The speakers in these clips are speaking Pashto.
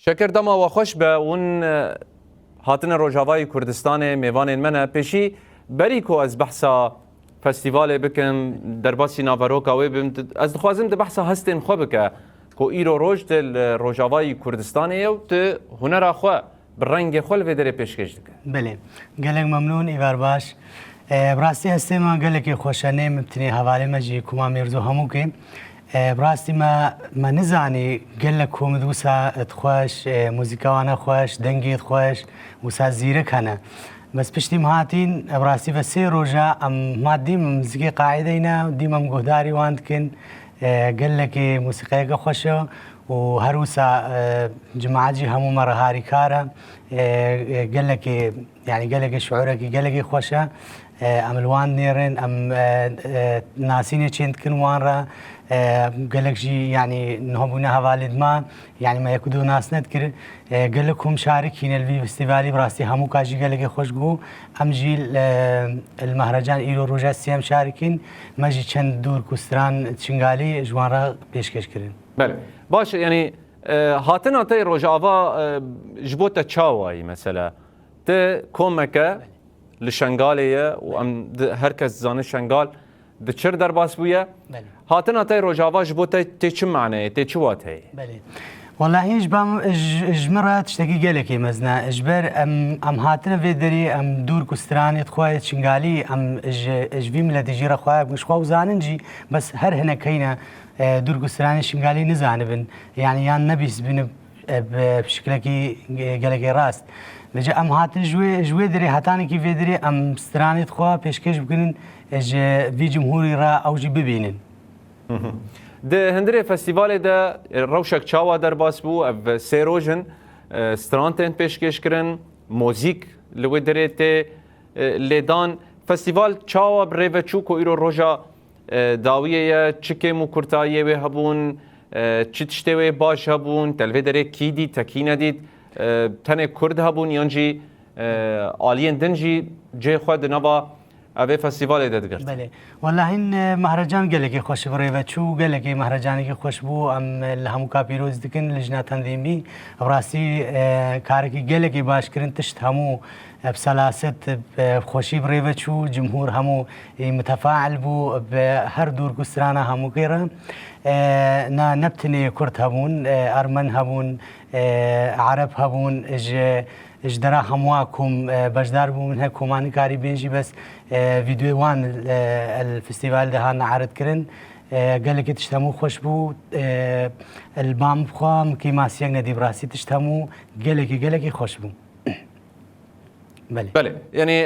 شکر دما و خوش به اون هاتن روجاوای کردستان میوان منه پیشی بری کو از بحثا فستیوال بکن در باسی ناوروکا و از خوازم ده بحثا هستن خو بکه کو ایرو روج دل روجاوای کردستان و ته هنر خو برنگ خل و در پیشکش دکه. بله گلک ممنون ایوار باش براستی هستی ما گلک خوشانه مبتنی حواله مجی کما میرزو همو که براستی ما نزانی گلک کوم دوسا خوش موزیکاوانه خوش دنگیت خوش وسا زیره کنه بس پشتیم هاتین براستی و سه روزا ما دیم موسیقی قاعده اینا دیم هم گهداری واند کن گلک موسیقی خوشه و هروسا جماعتي همو مرة هاري كارا قال لك يعني قال لك شعورك قال لك خوشة ام الوان نيرن ام ناسين تشنت كن وان را قال لك شي يعني نهبونا والد ما يعني ما يكدو ناس نذكر قال لكم شاركين الفي فيستيفالي براستي همو كاجي قال لك خوش جو ام جيل المهرجان ايرو روجا سيام شاركين ماجي چند دور كستران تشنغالي جوان را پیشکش کرن. بله باش يعني هاتنا تي روجاوا جبوتا تشاواي مثلا ت كومكا لشنغاليه وام هركز زان شنغال دچر در باس بويا هاتنا تي روجاوا جبوتا تي چ معنى تي چوات هي بله والله اجبام اجمره تشتكي قالك مزنا اجبر ام هاتنا في دري ام دور كستراني تخوي شنغالي ام اجبي ملتي جيره خويا مش خو زاننجي بس هر هنا كاينه دور كستراني شنغالي نزانبن يعني يان نبيس بن بشكلكي قالك راست لجا ام هاتن جوي دري هاتاني كي في دري ام ستراني تخوا بيشكش بكن اج في جمهوري را او جي ببينن ده هندري فستیوال ده روشک چاوا در باس بو اف سيروجن سترانتن پیشکش کرن موزیک لوی درته لیدان فستیوال چاوا بریو چوکو ایرو روجا داویه چکه مو کرتایه و هبون چتشته و باش هبون تلوی دره کی دی تکینه دید تنه کرد هبون یانجی آلین دنجی جه خود نوا اوه فستیوال ده دگرد. بله والله این مهرجان گلکی خوش بریو چو گلکی مهرجانی که خوش بو ام همو کاپیروز دکن لجنه تنظیمی براستی کارکی گلکی باش کرن تشت همو بسلاست خوشی بریو چو جمهور همو متفاعل بو به هر دور گسترانه همو کیره نا نبتنی کرد هبون ارمن هبون عرب هبون اج درا همواكم بجدار بو منها كوماني كاري بينجي بس فيديو وان الفستيفال ده هان عرض كرن قال لك تشتمو خوش بو البام بخوام كيما سيغنا دي براسي تشتمو قال لك خوش بو بله يعني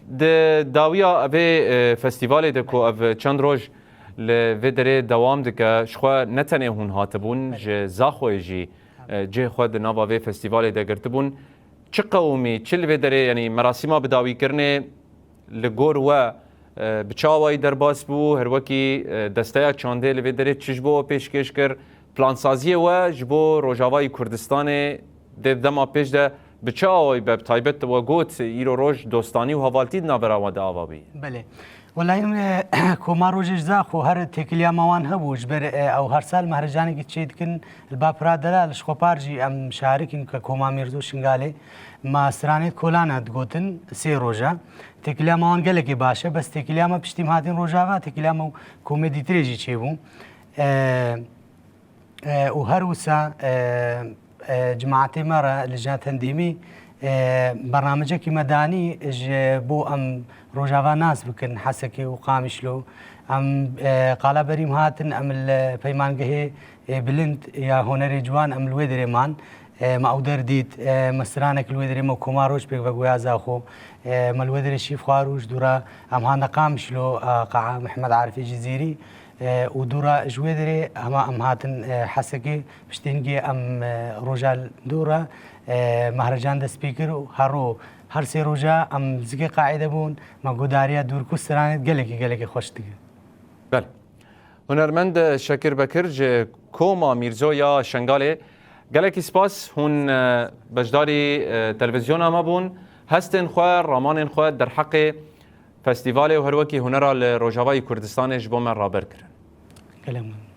ده داويا ابي فستيفال ده كو اف چند روج لفيدري دوام دك شخوا نتنه هون هاتبون ج زاخوجي جه خود ناوا في فستیوال ده گرتبون چه قومی چه لودره یعنی مراسم بداوی کرنه لگور و بچاوی در باس بو هر وکی دسته چانده لودره چجبو پیشکش کر پلانسازی و جبو روجاوای کردستان دما پیش ده بچاوی به تایبت و گوت ایرو روج دوستانی و حوالتی نابرا و دعوابی. بله والله كوما روجش زاخو هر تكليا موان هبوش بر او هر سال مهرجاني كتشيد كن الباب رادلا شخوبارجي ام شاركين كوما ميرزو شنغالي ما سرانيت كولانا تقوتن سي روجا تكليا موان قالك باشا بس تكليا ما بشتيم هاتين روجا تكليا مو كوميدي تريجي تشيبو وهروسا جماعتي مرة لجنة تنظيمي برنامجك مداني بو ام روجاوا ناس بكن حسكي وقامشلو ام قالا بريم هاتن ام الفيمان جهي بلند يا هنري جوان ام الويدري مان ما اودر ديت مسرانك الويدري مو كوماروش بيك بقويا زاخو ما الويدري شيف خاروش دورا ام هانا قامشلو قاع محمد عارفي جزيري ودورا جويدري اما ام هاتن حسكي بشتينجي ام روجال دورا مهرجان ده سبيكر هارو هر سه روجا ام زگی قاعده بون ما گوداریا دور کوسترانت گلکی خوش دیگه. بله. هنرمند شکر بکر ج کوما میرزو یا شنگاله گلکی سپاس هون بجداری تلویزیون ما بون هستن خو رامان خو در حق فستیوال و هر وکی هنر روجاوای کردستان جبو من رابر کرن. کلام